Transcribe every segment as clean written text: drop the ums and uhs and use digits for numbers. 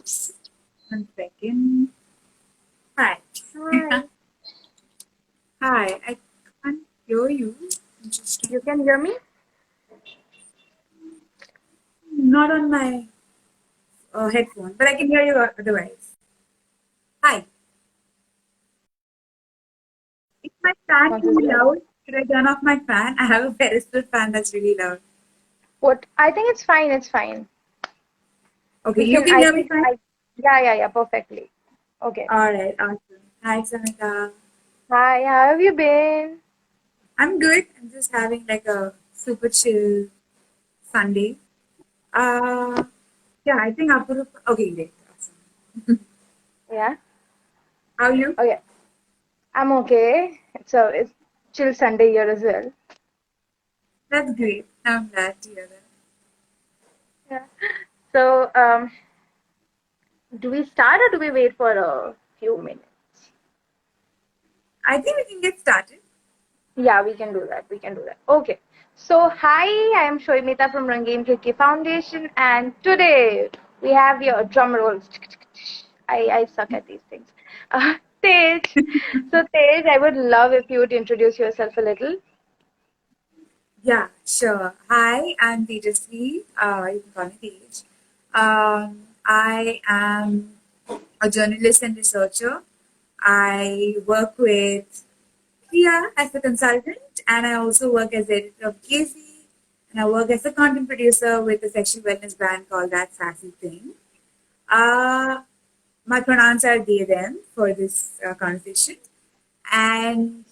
Just 1 second. Hi. Hi. Hi. I can't hear you. Just You can hear me? not on my headphone, but I can hear you otherwise. Hi. Is my fan Once too again. loud? Should I turn off my fan? I have a pedestal fan that's really loud. What? I think it's fine. It's fine. Okay, We you can. can I hear me think. fine? Yeah. Perfectly. Okay. All right, awesome. Hi, Samita. Hi. How have you been? I'm good. I'm just having like a super chill Sunday. Uh, yeah, I think Apuru. Okay, great. Awesome. Yeah. How are you? Okay. I'm okay. It's chill Sunday here as well. That's great. I'm glad to hear that. Yeah. So do we start or do we wait for a few minutes? I think we can get started. Yeah, we can do that. We can do that. Okay. So, hi, I am Shoimita from Rangin Khirki Foundation, and today we have your drum rolls. I suck at these things. Tej. So, Tej, I would love if you would introduce yourself a little. Yeah, sure. Hi, I'm Tejasvi. You can call me Tej. I am a journalist and researcher. I work with Priya as a consultant, and I also work as editor of Casey, and I work as a content producer with a sexual wellness brand called That Sassy Thing. Uh, my pronouns are they, them for this conversation. And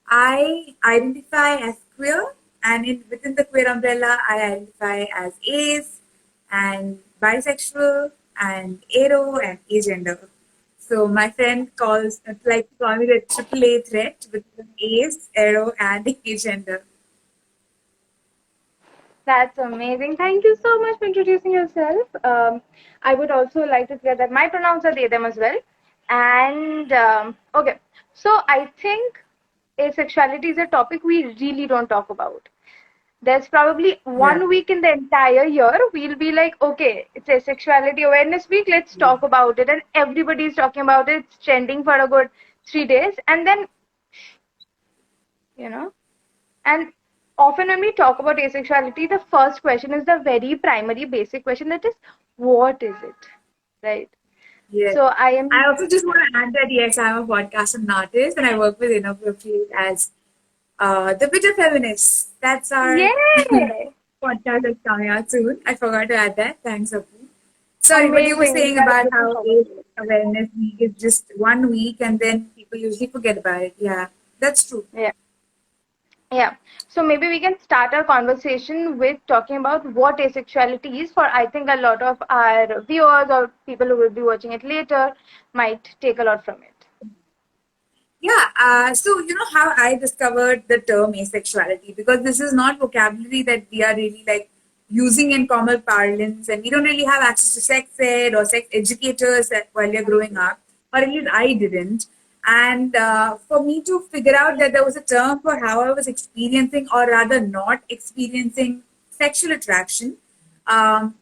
I identify as queer, and within the queer umbrella, I identify as ace and bisexual and aro and agender. So my friend calls like to call me the triple A threat between ace, aro, and agender. That's amazing. Thank you so much for introducing yourself. I would also like to clear that my pronouns are they, them as well. And okay, so I think asexuality is a topic we really don't talk about. There's probably Yeah. 1 week in the entire year we'll be like, okay, it's asexuality awareness week, let's talk about it. And everybody's talking about it. It's trending for a good 3 days. And then, you know, and often when we talk about asexuality, the first question is the very primary basic question, that is, what is it? Right. Yeah. So I am, I also just want to add that yes, I'm a podcast and artist, and I work with Inappropriate as the bitter feminists. That's our yay! podcast that's coming out soon. I forgot to add that. Thanks, Apu. Sorry, but you were Amazing. We saying are about looking how forward AIDS to it. awareness week is just 1 week, and then people usually forget about it. Yeah, that's true. Yeah. Yeah. So maybe we can start our conversation with talking about what asexuality is, for I think a lot of our viewers or people who will be watching it later might take a lot from it. Yeah, so you know how I discovered the term asexuality, because this is not vocabulary that we are really like using in common parlance, and we don't really have access to sex ed or sex educators while you're growing up, or at least I didn't. And for me to figure out that there was a term for how I was experiencing, or rather not experiencing, sexual attraction, um,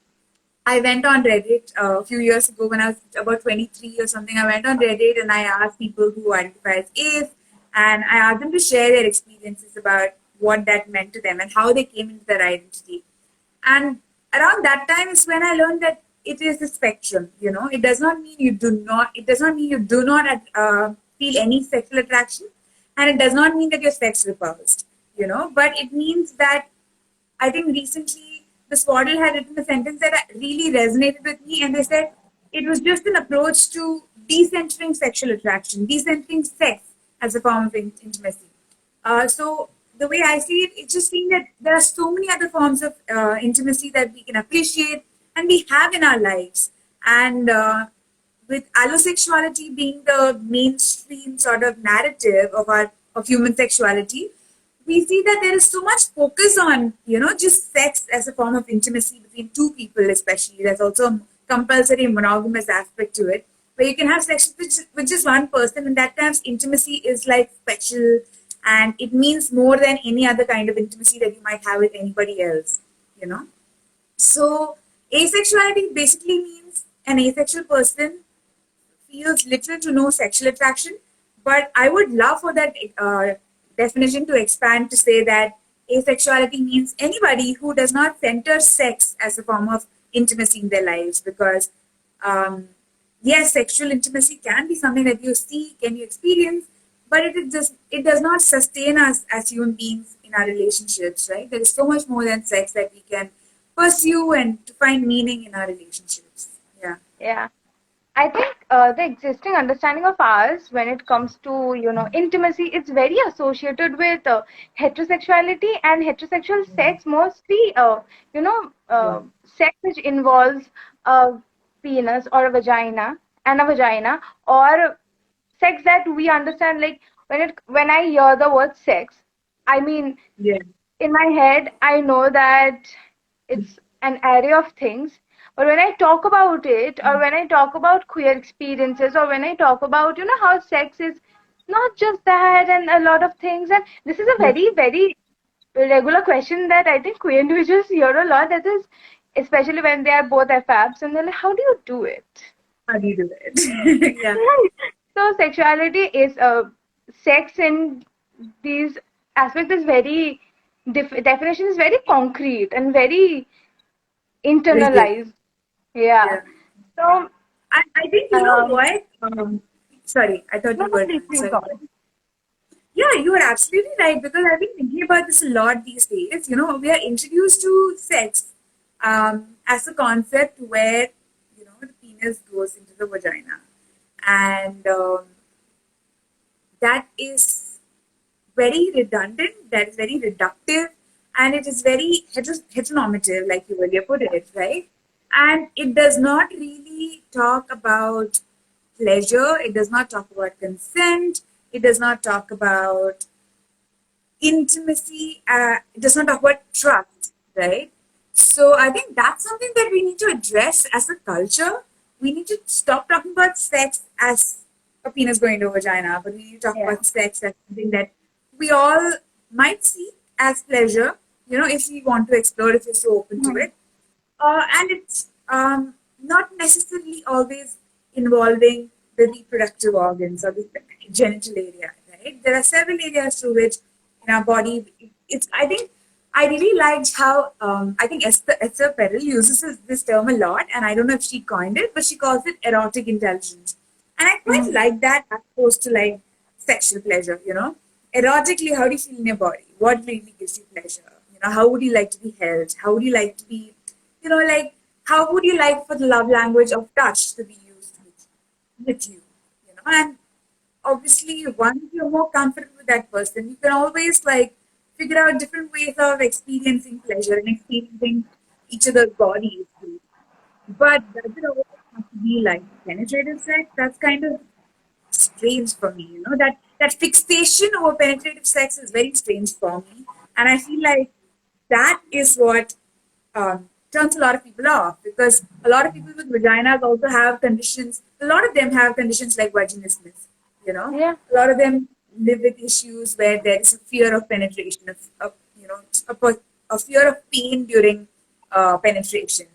I went on Reddit a few years ago when I was about 23 or something. I went on Reddit and I asked people who identify as ace, and I asked them to share their experiences about what that meant to them and how they came into their identity. And around that time is when I learned that it is a spectrum. You know, it does not mean you do not. It does not mean you do not feel any sexual attraction, and it does not mean that you're sex repulsed. You know, but it means that I think recently the Swaddle had written a sentence that really resonated with me, and they said it was just an approach to decentering sexual attraction, decentering sex as a form of intimacy. So the way I see it, it's just seeing that there are so many other forms of intimacy that we can appreciate and we have in our lives, and with allosexuality being the mainstream sort of narrative of our of human sexuality, we see that there is so much focus on, you know, just sex as a form of intimacy between two people, especially. There's also a compulsory monogamous aspect to it, where you can have sex with just one person, and that times intimacy is like special, and it means more than any other kind of intimacy that you might have with anybody else, you know. So asexuality basically means an asexual person feels little to no sexual attraction, but I would love for that definition to expand to say that asexuality means anybody who does not center sex as a form of intimacy in their lives. Because, yes, sexual intimacy can be something that you seek and you experience, but it does not sustain us as human beings in our relationships, right? There is so much more than sex that we can pursue and to find meaning in our relationships. Yeah. Yeah. I think the existing understanding of ours when it comes to, intimacy, it's very associated with heterosexuality and heterosexual sex, mostly, Yeah. sex which involves a penis or a vagina, or sex that we understand, like when I hear the word sex, I mean, Yeah. in my head, I know that it's an array of things. But when I talk about it, or when I talk about queer experiences, or when I talk about, how sex is not just that and a lot of things, and this is a Yeah. very, very regular question that I think queer individuals hear a lot. That is, especially when they are both FABs, and they're like, how do you do it? How do you do it? Yeah. So sexuality is sex in these aspects is very definition is very concrete and very Rigid. internalized. Yeah. Yeah. So I think you know um, what? Sorry, I thought no, you no, were please, done. please Sorry. go on. Yeah, you are absolutely right because I've been thinking about this a lot these days. You know, we are introduced to sex as a concept where, the penis goes into the vagina. And that is very redundant, that is very reductive, and it is very heteronormative, like you earlier put it, right? And it does not really talk about pleasure, it does not talk about consent, it does not talk about intimacy, it does not talk about trust, right? So I think that's something that we need to address as a culture. We need to stop talking about sex as a penis going to a vagina, but we need to talk Yeah. about sex as something that we all might see as pleasure, if we want to explore, if we're so open to Mhm. it. And it's not necessarily always involving the reproductive organs or the genital area, right? There are several areas through which in our body, it's, I think, I really liked how, I think Esther Perel uses this term a lot, and I don't know if she coined it, but she calls it erotic intelligence. And I quite Mhm. like that as opposed to like sexual pleasure. Erotically, how do you feel in your body? What really gives you pleasure? How would you like to be held? How would you like to be like how would you like for the love language of touch to be used with you? And obviously once you're more comfortable with that person, you can always like figure out different ways of experiencing pleasure and experiencing each other's bodies. But does it always have to be like penetrative sex? That's kind of strange for me, that fixation over penetrative sex is very strange for me. And I feel like that is what turns a lot of people off because a lot of people with vaginas also have conditions. A lot of them have conditions like vaginismus. Yeah. A lot of them live with issues where there is a fear of penetration, a fear of pain during penetration,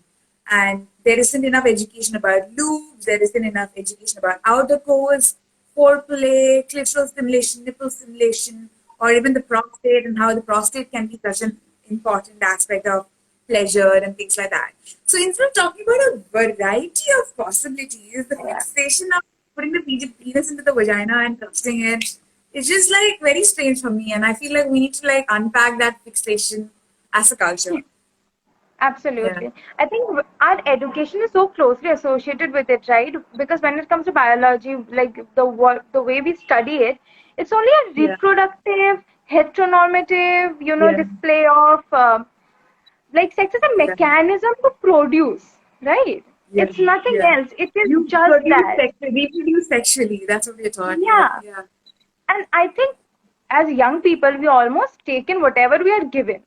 and there isn't enough education about lubes. There isn't enough education about outer course, foreplay, clitoral stimulation, nipple stimulation, or even the prostate and how the prostate can be such an important aspect of pleasure and things like that. So instead of talking about a variety of possibilities, the Yeah. fixation of putting the penis into the vagina and touching it is just like very strange for me. And I feel like we need to like unpack that fixation as a culture. Yeah. Absolutely. I think our education is so closely associated with it, right? Because when it comes to biology, like the way we study it, it's only a Yeah. reproductive, heteronormative, Yeah. display of like sex is a Yeah. mechanism to produce, right? Yeah. It's nothing Yeah. else. It is You just that. reproduce sexually. That's what we're taught. Yeah. Yeah. Yeah. And I think as young people, we almost take in whatever we are given.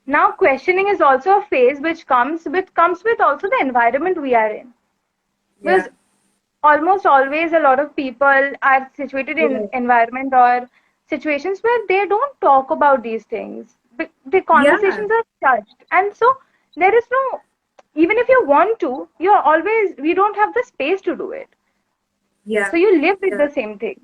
Now, questioning is also a phase which comes with also the environment we are in. Yeah. Because almost always a lot of people are situated in Yeah. environment or situations where they don't talk about these things. The Yeah. conversations are touched, and so there is no even if you want to, we don't have the space to do it. Yeah. So you live with Yeah. the same thing.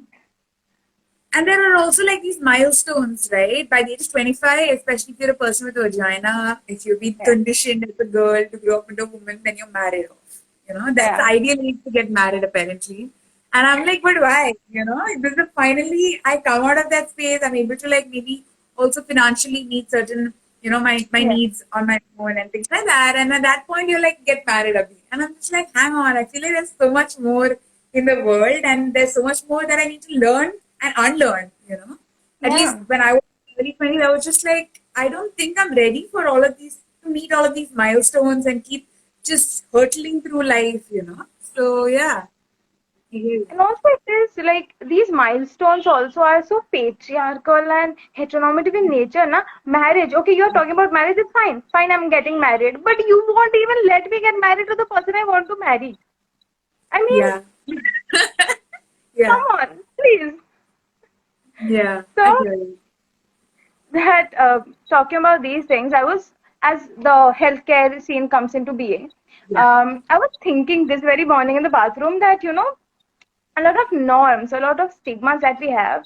And there are also like these milestones, right? By the age of 25, especially if you're a person with a vagina, if you've been conditioned as a girl to grow up into a woman, then you're married off. You know, that's the ideal age to get married, apparently. And I'm like, but why? You know, this is finally I come out of that space. I'm able to like maybe also financially meet certain, you know, my needs on my own and things like that. And at that point, you're like, get married, Abhi. And I'm just like, hang on. I feel like there's so much more in the world, and there's so much more that I need to learn and unlearn. You know, at least when I was early 20s, I was just like, I don't think I'm ready for all of these to meet all of these milestones and keep just hurtling through life. You know, so yeah. And also, it is like these milestones also are so patriarchal and heteronormative in nature. Na marriage, okay, you're talking about marriage, it's fine. Fine, I'm getting married. But you won't even let me get married to the person I want to marry. I mean, Yeah. Yeah. come on, please. Yeah. So, I hear you. that talking about these things, as the healthcare scene comes into being, Yeah. I was thinking this very morning in the bathroom that, a lot of norms, a lot of stigmas that we have,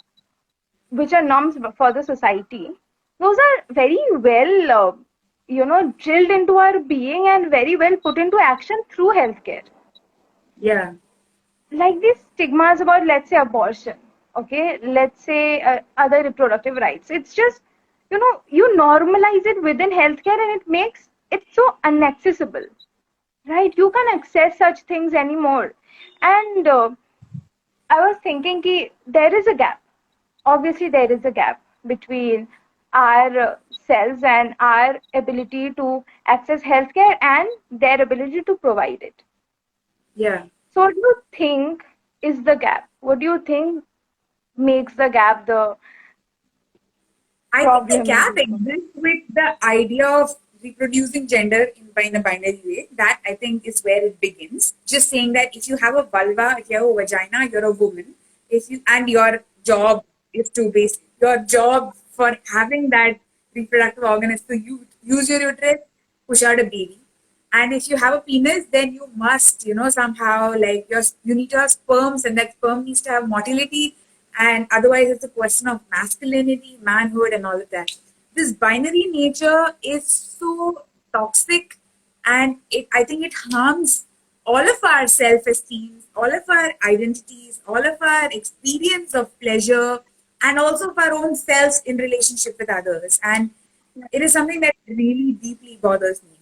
which are norms for the society, those are very well, drilled into our being and very well put into action through healthcare. Yeah. Like these stigmas about, let's say, abortion, okay, let's say other reproductive rights. It's just, you normalize it within healthcare and it makes it so inaccessible, right? You can't access such things anymore. And I was thinking there is a gap. Obviously, there is a gap between our selves and our ability to access healthcare and their ability to provide it. Yeah. So, what do you think is the gap? What do you think makes the gap the I think the problem gap in this? exists with the idea of reproducing gender in a binary way. That I think is where it begins. Just saying that if you have a vulva, if you have a vagina, you're a woman. If you and your job is to your job for having that reproductive organ is to use your uterus, push out a baby. And if you have a penis, then you must, somehow like you need to have sperms, and that sperm needs to have motility, and otherwise it's a question of masculinity, manhood, and all of that. This binary nature is so toxic, and I think it harms all of our self-esteem, all of our identities, all of our experience of pleasure, and also of our own selves in relationship with others. And it is something that really deeply bothers me.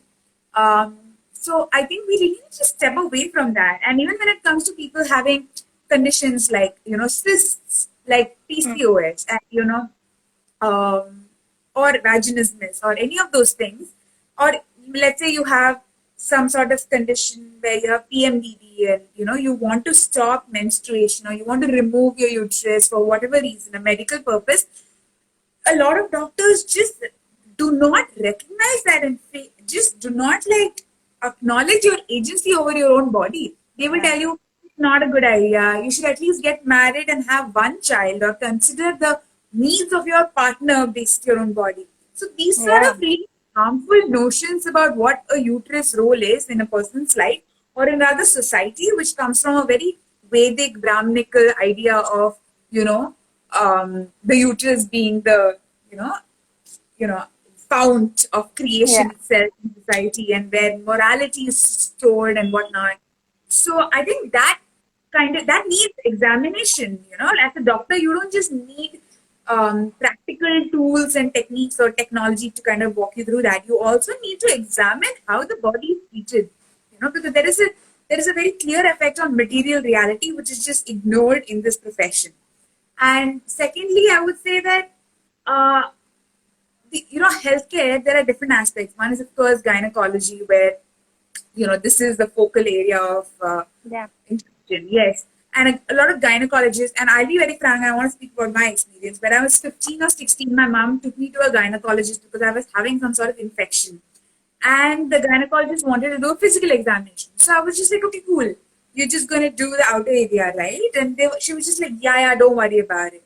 So I think we really need to step away from that. And even when it comes to people having conditions like, cysts, like PCOS, and, or vaginismus, or any of those things, or let's say you have some sort of condition where you have PMDD, and, you want to stop menstruation, or you want to remove your uterus for whatever reason, a medical purpose, a lot of doctors just do not recognize that, and just do not like acknowledge your agency over your own body. They will tell you it's not a good idea. You should at least get married and have one child, or consider the needs of your partner based your own body. So these sort of really harmful notions about what a uterus role is in a person's life or in other society, which comes from a very Vedic Brahminical idea of, the uterus being the, fount of creation itself in society, and where morality is stored and whatnot. So I think that that needs examination. As a doctor, you don't just need practical tools and techniques or technology to kind of walk you through that. You also need to examine how the body is treated. Because there is a very clear effect on material reality which is just ignored in this profession. And secondly, I would say that healthcare, there are different aspects. One is, of course, gynecology, where this is the focal area of intervention. Yes, and a lot of gynecologists. And I'll be very frank, I want to speak about my experience. When I was 15 or 16, my mom took me to a gynecologist because I was having some sort of infection, and the gynecologist wanted to do a physical examination. So I was just like, okay, cool. You're just going to do the outer area, right? And she was just like, yeah, don't worry about it.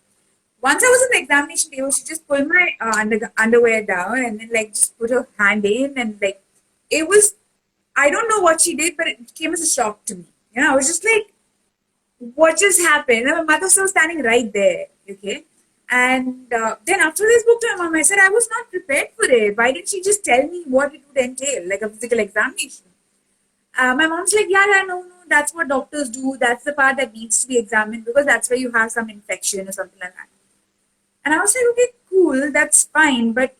Once I was in the examination table, she just pulled my underwear down, and then like just put her hand in, and like it was I don't know what she did, but it came as a shock to me. You know, I was just like, what just happened? And my mother was standing right there, okay? And then after I spoke to my mom, I said, I was not prepared for it. Why didn't she just tell me what it would entail, like a physical examination? My mom's like, yeah, no, that's what doctors do. That's the part that needs to be examined because that's where you have some infection or something like that. And I was like, okay, cool, that's fine. But,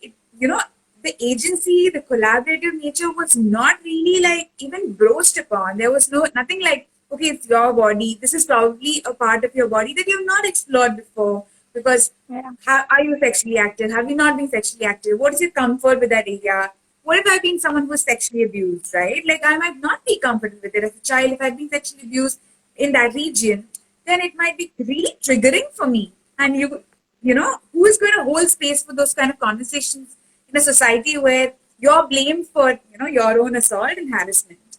the agency, the collaborative nature was not really like even broached upon. There was nothing like, okay, it's your body. This is probably a part of your body that you have not explored before. Because Yeah. are you sexually active? Have you not been sexually active? What is your comfort with that area? What if I've been someone who's sexually abused, right? Like I might not be comfortable with it as a child. If I've been sexually abused in that region, then it might be really triggering for me. And who is going to hold space for those kind of conversations in a society where you're blamed for, your own assault and harassment?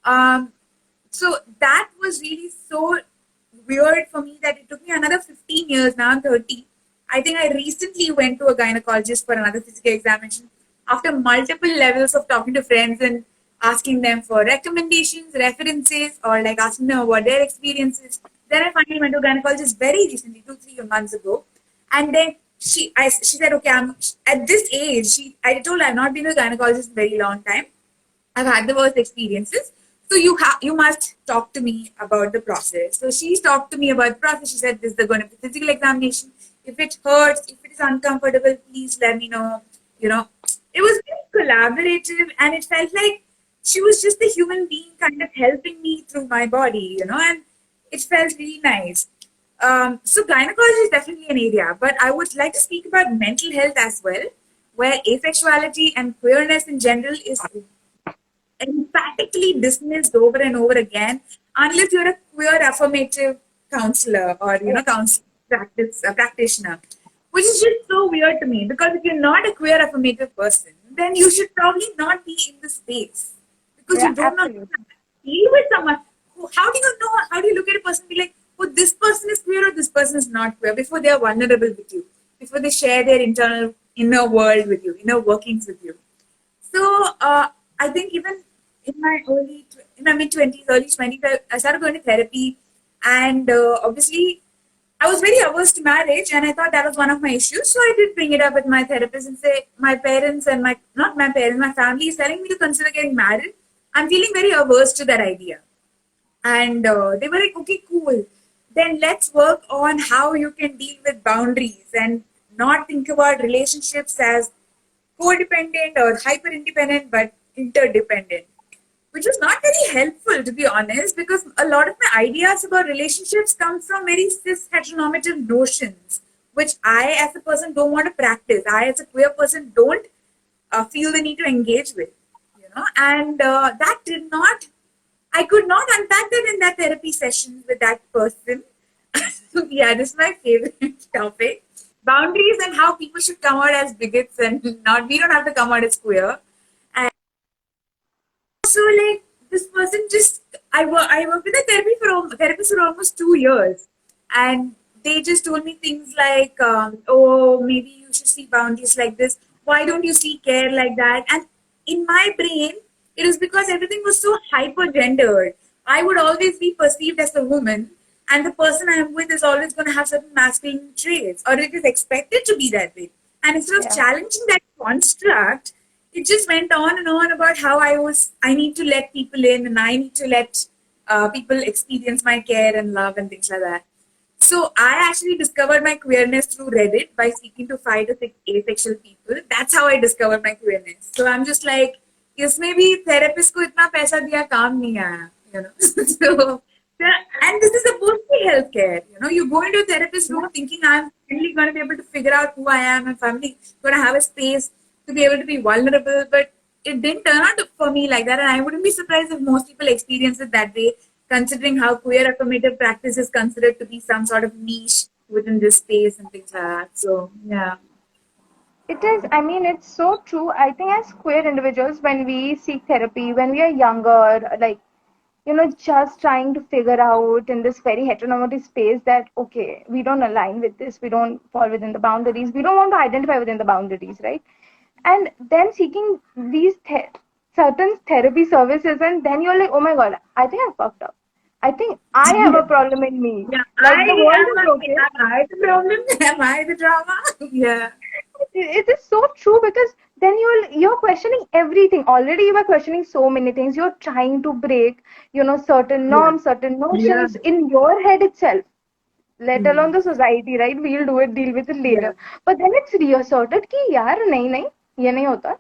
Um, so that was really so weird for me that it took me another 15 years. Now I'm 30. I think I recently went to a gynecologist for another physical examination after multiple levels of talking to friends and asking them for recommendations, references, or like asking them about their experiences. Then I finally went to a gynecologist very recently, 2-3 months ago, and then she said, okay, I'm at this age. I told her I've not been to a gynecologist in a very long time. I've had the worst experiences. So you must talk to me about the process. So she talked to me about the process. She said, this is going to be physical examination. If it hurts, if it is uncomfortable, please let me know. It was very collaborative and it felt like she was just a human being kind of helping me through my body, and it felt really nice. So gynecology is definitely an area, but I would like to speak about mental health as well, where asexuality and queerness in general is emphatically dismissed over and over again unless you're a queer affirmative counselor or counsel practitioner, which is just so weird to me because if you're not a queer affirmative person, then you should probably not be in the space because Yeah, you don't know how absolutely. to deal with someone. How do you know? How do you look at a person and be like, oh, this person is queer or this person is not queer before they are vulnerable with you, before they share their inner world with you, inner workings with you? So I think even in my mid 20s, early 20s, I started going to therapy, and obviously, I was very averse to marriage, and I thought that was one of my issues. So I did bring it up with my therapist and say, my parents and not my parents, my family is telling me to consider getting married. I'm feeling very averse to that idea. And they were like, okay, cool. Then let's work on how you can deal with boundaries and not think about relationships as codependent or hyper independent, but interdependent, which was not very helpful, to be honest, because a lot of my ideas about relationships come from very cis heteronormative notions, which I, as a person, don't want to practice. I, as a queer person, don't feel the need to engage with, and that did not I could not unpack that in that therapy session with that person. So yeah, this is my favorite topic. Boundaries and how people should come out as bigots and not, we don't have to come out as queer. And so like this person just, I worked with a therapist for almost 2 years. And they just told me things like, oh, maybe you should see boundaries like this. Why don't you see care like that? And in my brain, it is because everything was so hyper gendered. I would always be perceived as a woman, and the person I'm with is always going to have certain masculine traits, or it is expected to be that way. And instead of Yeah. challenging that construct, it just went on and on about how I need to let people in and I need to let people experience my care and love and things like that. So I actually discovered my queerness through Reddit by speaking to 5 to 6 asexual people. That's how I discovered my queerness. So I'm just like, इसमें भी therapist को इतना पैसा दिया काम नहीं आया. So and this is supposed to be healthcare. You go into a therapist room thinking I'm finally going to be able to figure out who I am and finally going to have a space to be able to be vulnerable. But it didn't turn out for me like that, and I wouldn't be surprised if most people experience it that way, considering how queer affirmative practice is considered to be some sort of niche within this space and things like that. So yeah. It is, I mean, it's so true. I think as queer individuals, when we seek therapy, when we are younger, like, just trying to figure out in this very heteronormative space that, okay, we don't align with this, we don't fall within the boundaries, we don't want to identify within the boundaries, right? And then seeking these certain therapy services, and then you're like, oh my god, I think I fucked up. I think I have a problem in me. Yeah, Like the world is okay. am I the problem? Am I the drama? Yeah. It is so true, because then you're questioning everything. Already you are questioning so many things. You're trying to break, certain Yeah. norms, certain Yeah. notions in your head itself, let alone Hmm. the society, right? We'll deal with it Yeah. later. But then it's reasserted कि यार नहीं नहीं ये नहीं होता.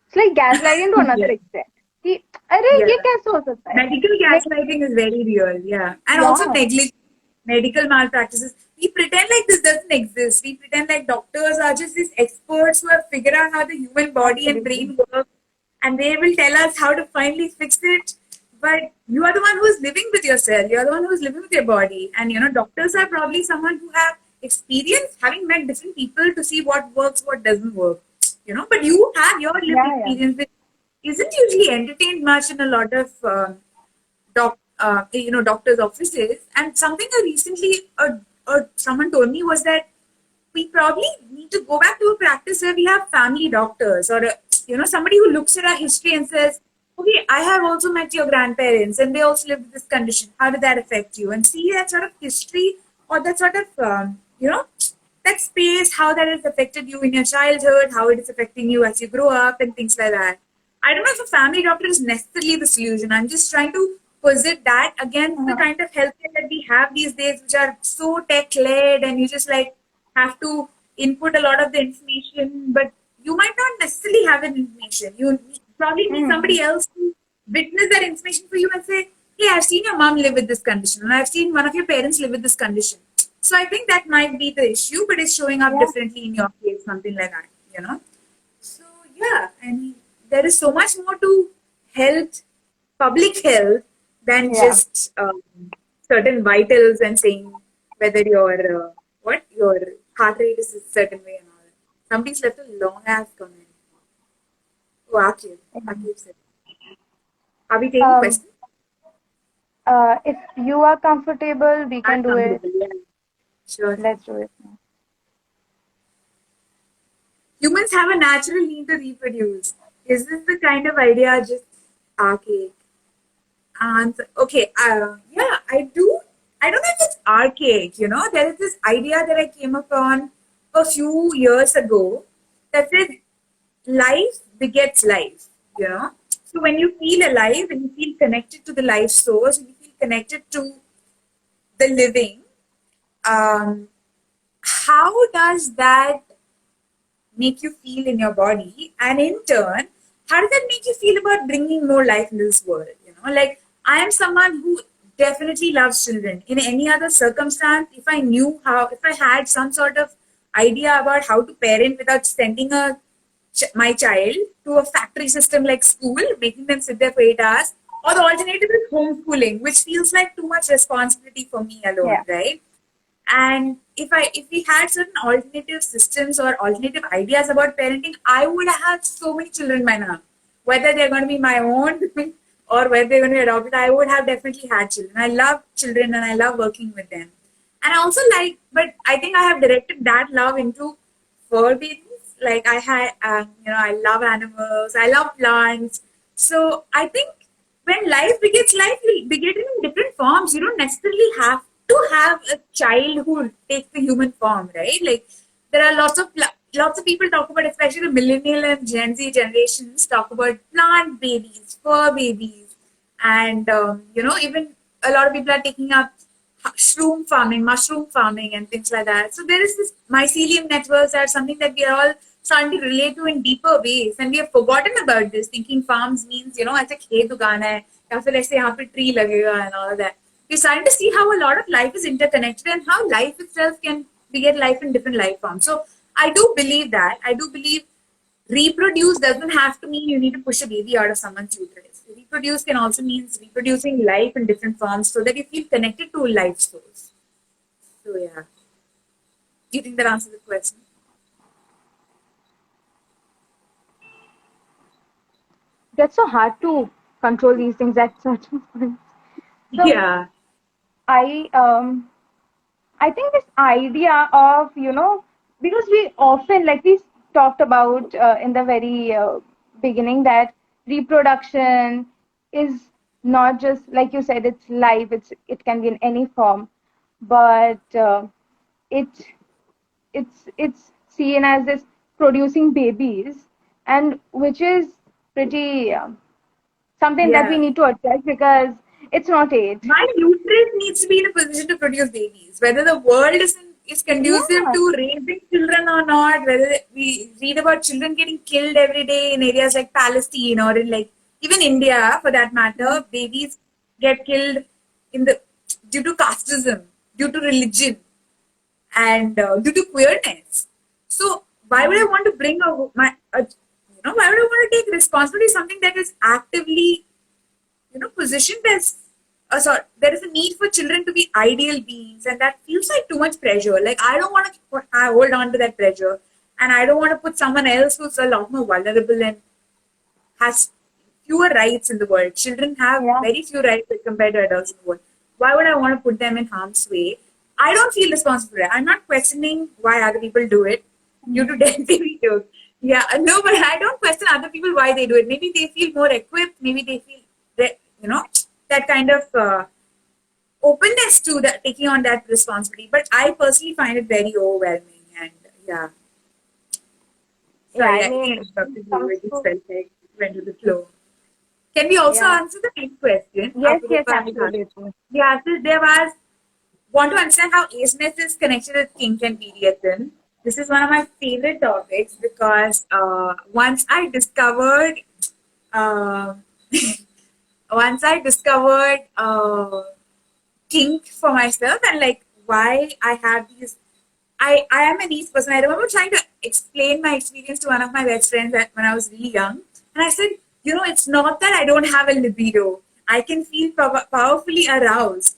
It's like gaslighting to Yeah. another extent. कि अरे Yeah. ये कैसे हो सकता है? Medical Like, gaslighting is very real, yeah. And also yeah, medical malpractices. We pretend like this doesn't exist. We pretend like doctors are just these experts who have figured out how the human body and absolutely. brain work, and they will tell us how to finally fix it. But you are the one who's living with yourself. You're the one who's living with your body. And doctors are probably someone who have experience having met different people to see what works, what doesn't work. But you have your lived Yeah, yeah. experience, which isn't usually entertained much in a lot of doctors' offices. And something I recently someone told me was that we probably need to go back to a practice where we have family doctors, or somebody who looks at our history and says, okay, I have also met your grandparents and they also lived with this condition. How did that affect you? And see that sort of history, or that sort of that space, how that has affected you in your childhood, how it is affecting you as you grow up, and things like that. I don't know if a family doctor is necessarily the solution. I'm just trying to posit that against the Uh-huh. kind of healthcare that we have these days, which are so tech led, and you just like have to input a lot of the information, but you might not necessarily have an information. You probably need Hmm. somebody else to witness that information for you and say, hey, I've seen your mom live with this condition, and I've seen one of your parents live with this condition. So I think that might be the issue, but it's showing up Yeah, differently in your case, something like that. So yeah, I mean, there is so much more to health, public health, than yeah. just certain vitals and saying whether your heart rate is a certain way and all that. Somebody's left a long ass comment. Oh, Akib said. Are we taking Um, questions? if you are comfortable, we I'm can do it. comfortable. Yeah, sure. Let's do it now. Humans have a natural need to reproduce. Is this the kind of idea just archaic? Okay, yeah, I do. I don't know if it's archaic, There is this idea that I came upon a few years ago that says life begets life, you know. So when you feel alive, when you feel connected to the life source, when you feel connected to the living, um, how does that make you feel in your body? And in turn, how does that make you feel about bringing more life into this world? Like I am someone who definitely loves children. In any other circumstance, if I had some sort of idea about how to parent without sending my child to a factory system like school, making them sit there for 8 hours, or the alternative is homeschooling, which feels like too much responsibility for me alone, Yeah, right? And if we had certain alternative systems or alternative ideas about parenting, I would have so many children by now. Whether they're going to be my own or whether they're going to be adopted, I would have definitely had children. I love children and I love working with them. And I also but I think I have directed that love into fur babies. Like I had, I love animals, I love plants. So I think when life begets life, you'll beget it in different forms. You don't necessarily have to have a child who takes the human form, right? Like there are lots of people talk about, especially the millennial and Gen Z generations, talk about plant babies, fur babies, and even a lot of people are taking up shroom farming, mushroom farming, and things like that. So there is this mycelium networks are something that we are all starting to relate to in deeper ways, and we have forgotten about this, thinking farms means ऐसे खेत उगाना है या फिर ऐसे यहाँ पे tree लगेगा and all of that. We're starting to see how a lot of life is interconnected and how life itself can beget life in different life forms. So I do believe that. I do believe reproduce doesn't have to mean you need to push a baby out of someone's uterus. Reproduce can also mean reproducing life in different forms so that you feel connected to a life source. So yeah. Do you think that answers the question? that's so hard to control these things at certain points. So Yeah. I um I think this idea of, because we often, like we talked about in the very beginning, that reproduction is not just, like you said, it's live, it can be in any form, but it it's seen as this producing babies, and which is pretty something that we Yeah. need to address because it's not it. My uterus needs to be in a position to produce babies. Whether the world is conducive Yeah, to raising children or not, whether we read about children getting killed every day in areas like Palestine or in like even India for that matter, babies get killed in the due to casteism, due to religion, and due to queerness. So why would I want to bring why would I want to take responsibility for something that is actively positioned as a sort, there is a need for children to be ideal beings, and that feels like too much pressure. Like, I don't want to hold on to that pressure, and I don't want to put someone else who's a lot more vulnerable and has fewer rights in the world. Children have yeah, very few rights as compared to adults in the world. Why would I want to put them in harm's way? I don't feel responsible for it. I'm not questioning why other people do it. You do definitely do. Yeah, no, but I don't question other people why they do it. Maybe they feel more equipped. Maybe they feel that, that kind of openness to that, taking on that responsibility. But I personally find it very overwhelming. And yeah, yeah. sorry, I I think I mean, when interrupted it you. comes It just to, felt like it went with the flow. Can we also yeah, answer the next question? yes, yes, absolutely. Yeah, so there was want to understand how aceness is connected with kink and BDSM. This is one of my favorite topics because uh, once I discovered kink for myself and like why I have these. I am an East person. I remember trying to explain my experience to one of my best friends when I was really young. And I said, it's not that I don't have a libido. I can feel powerfully aroused,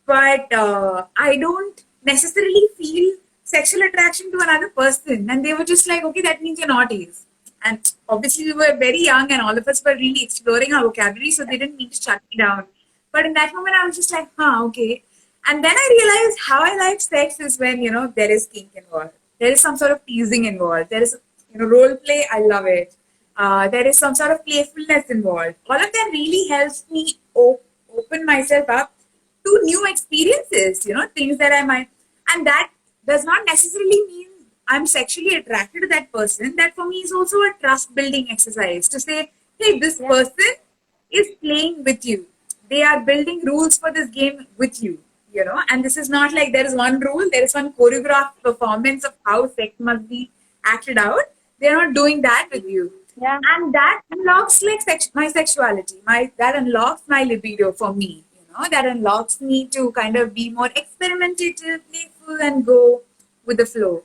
but I don't necessarily feel sexual attraction to another person. And they were just like, okay, that means you're not ace. And obviously, we were very young and all of us were really exploring our vocabulary, so they didn't mean to shut me down. But in that moment, I was just like, okay. And then I realized how I like sex is when, there is kink involved. There is some sort of teasing involved. There is, role play. I love it. There is some sort of playfulness involved. All of that really helps me open myself up to new experiences, things that I might. And that does not necessarily mean I'm sexually attracted to that person. That for me is also a trust building exercise to say, hey, this Yeah, person is playing with you. They are building rules for this game with you, and this is not like there is one rule, there is one choreographed performance of how sex must be acted out. They're not doing that with you. yeah, And that unlocks like my sexuality, that unlocks my libido for me, that unlocks me to kind of be more experimentative, playful, and go with the flow.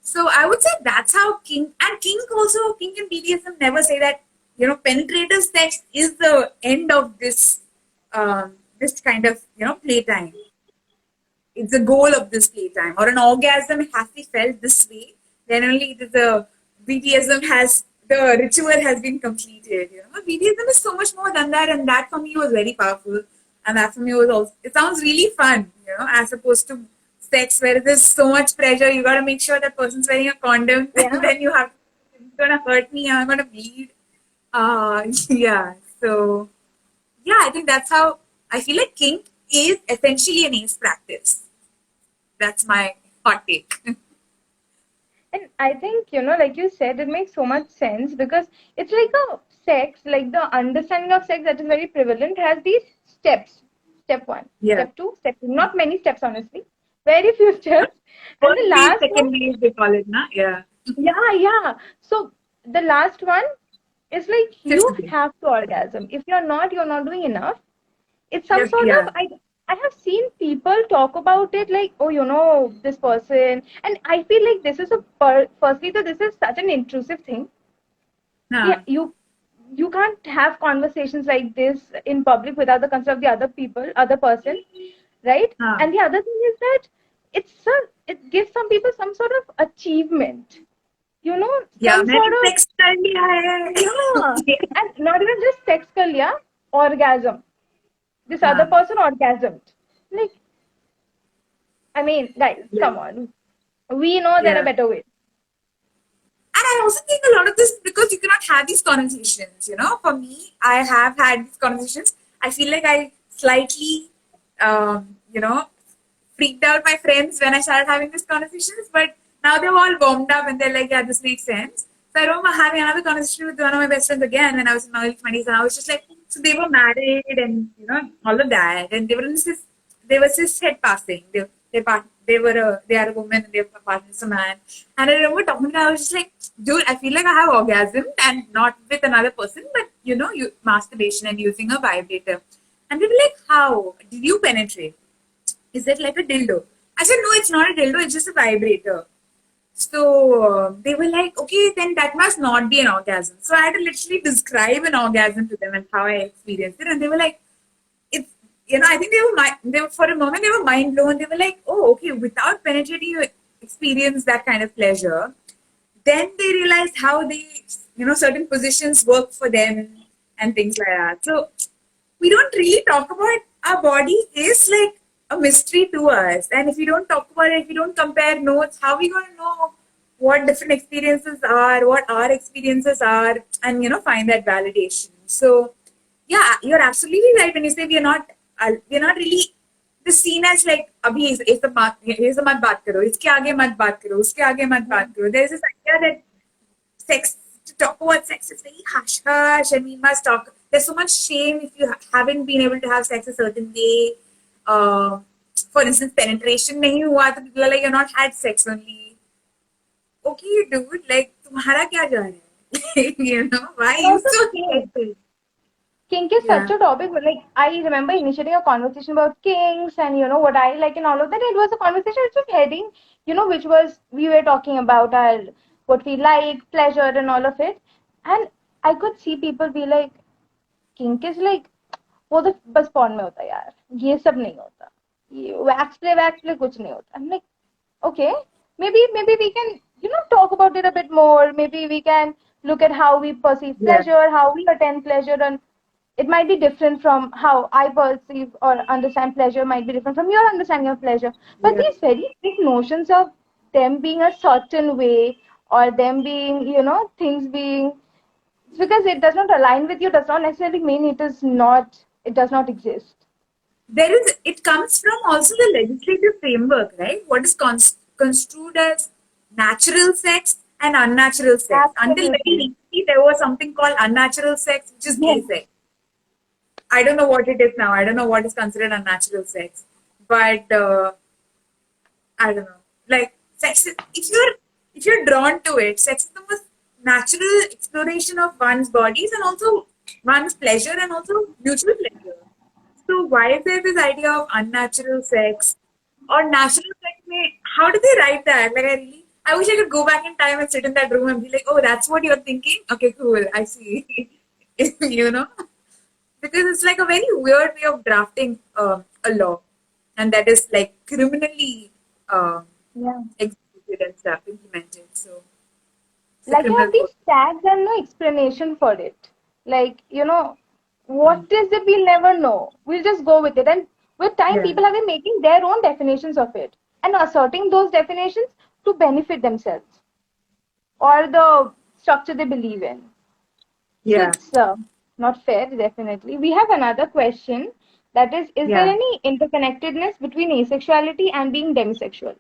So I would say that's how kink and BDSM never say that, penetrative sex is the end of this kind of, playtime. It's the goal of this playtime. Or an orgasm has to be felt this way. Then only the BDSM the ritual has been completed. BDSM is so much more than that, and that for me was very powerful. And that for me was also, it sounds really fun, as opposed to sex where there's so much pressure. You got to make sure that person's wearing a condom, and yeah. then it's gonna hurt me, I'm gonna bleed. Yeah. So yeah, I think that's how I feel like kink is essentially an ace practice. That's my hot take. And I think, like you said, it makes so much sense because it's like a sex, like the understanding of sex that is very prevalent has these steps. Step one, Yeah. step two, step three. Not many steps, honestly. Very few steps. And First the base, last one, second base, they call it, na? Yeah. yeah, yeah. So the last one is like Fifth you base. have to orgasm. If you're not doing enough. It's some Yes, sort of, yeah. I have seen people talk about it like, oh, this person, and I feel like this is firstly, so this is such an intrusive thing. Yeah, Huh. you can't have conversations like this in public without the consent of the other person, right? Huh. And the other thing is that it gives some people some sort of achievement, Yeah, some मैंने sort of, sex कर लिया है. yeah, Yeah. and not even just sex kar liya, orgasm. This other Huh. person orgasmed. Like, I mean, guys, Yeah. come on. We know there are Yeah. better ways. And I I also think a lot of this because you cannot have these conversations. For me, I have had these conversations. I feel like I slightly, freaked out my friends when I started having these conversations, but now they're all warmed up and they're like, yeah, this makes sense. So I remember having another conversation with one of my best friends again when I was in my early 20s, and I was just like, so they were married and all of that, and they were cis head passing. They are a woman and their partner is a man. And I remember talking to them, I was just like, dude, I feel like I have orgasm and not with another person, but masturbation and using a vibrator. And they were like, how? Did you penetrate? Is it like a dildo? I said, no, it's not a dildo, it's just a vibrator. So they were like, okay, then that must not be an orgasm. So I had to literally describe an orgasm to them and how I experienced it. And they were like, it's, I think they were for a moment, they were mind blown. They were like, oh, okay, without penetrating, you experience that kind of pleasure. Then they realized how certain positions work for them and things like that. So we don't really talk about our body is like a mystery to us. And if we don't talk about it, if we don't compare notes, how are we going to know what different experiences are, what our experiences are, and find that validation. So yeah, you're absolutely right when you say we're not really the scene as like abhi is the mat baat karo, iske aage mat baat karo, uske aage mat baat karo. There's this idea that to talk about sex is very hush hush and we must talk. There's so much shame if you haven't been able to have sex a certain way. For instance, penetration nahi hua to people are like, you're not had sex only. Okay, dude, like tumhara kya ja raha hai? Why are you so careful? Kink is such a topic. Like, I remember initiating a conversation about kinks and what I like and all of that. It was a conversation which was heading, which was we were talking about our what we like, pleasure, and all of it. And I could see people be like, kink is like, वो तो बस porn में होता है यार, ये सब नहीं होता, ये wax play कुछ नहीं होता. I'm like, okay, maybe we can talk about it a bit more. Maybe we can look at how we perceive pleasure, how we attend pleasure, and it might be different from how I perceive or understand pleasure, might be different from your understanding of pleasure. But these very big notions of them being a certain way or them being, things being, because it does not align with you does not necessarily mean it does not exist. It comes from also the legislative framework, right? What is construed as natural sex and unnatural sex. Absolutely. Until very recently, there was something called unnatural sex, which is gay sex. I don't know what it is now. I don't know what is considered unnatural sex. But I don't know. Like sex, if you're drawn to it, sex is the most natural exploration of one's bodies and also one's pleasure and also mutual pleasure. So why is there this idea of unnatural sex or natural sex? How did they write that? Like I wish I could go back in time and sit in that room and be like, oh, that's what you're thinking? Okay, cool. I see. Because it's like a very weird way of drafting a law, and that is like criminally executed and stuff, implemented. So, like you have these tags and no explanation for it. Like, what is it? We'll never know. We'll just go with it. And with time, people have been making their own definitions of it and asserting those definitions to benefit themselves or the structure they believe in. Yeah. So it's not fair, definitely. We have another question. That is there any interconnectedness between asexuality and being demisexual?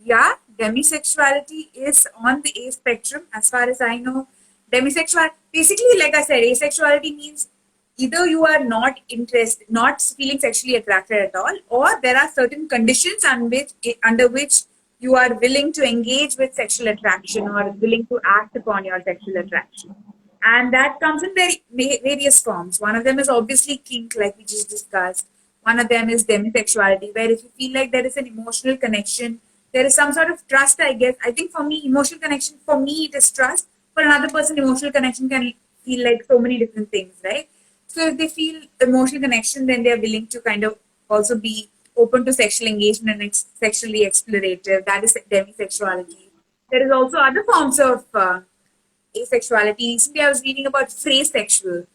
Yeah, demisexuality is on the A spectrum, as far as I know. Demisexual, basically, like I said, asexuality means either you are not feeling sexually attracted at all, or there are certain conditions under which you are willing to engage with sexual attraction or willing to act upon your sexual attraction. And that comes in various forms. One of them is obviously kink, like we just discussed. One of them is demisexuality, where if you feel like there is an emotional connection, there is some sort of trust, I guess. I think for me, emotional connection, for me, it is trust. For another person, emotional connection can feel like so many different things, right? So if they feel emotional connection, then they're willing to kind of also be open to sexual engagement and sexually explorative. That is demisexuality. There is also other forms of asexuality. Recently, I was reading about phrase sexual,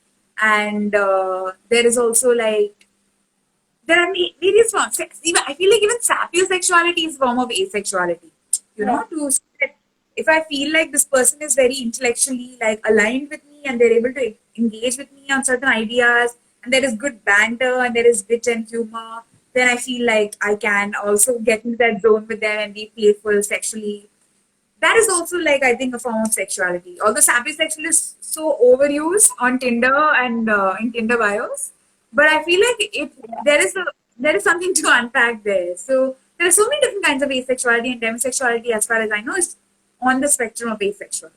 and there is also like there are various forms. Even I feel like even sapiosexuality is a form of asexuality. if I feel like this person is very intellectually like aligned with me and they're able to engage with me on certain ideas and there is good banter and there is wit and humor, then I feel like I can also get into that zone with them and be playful sexually. That is also like I think a form of sexuality. Although sapiosexual is so overused on Tinder and in Tinder bios, but I feel like there is something to unpack there. So there are so many different kinds of asexuality and demisexuality, as far as I know, is on the spectrum of asexuality.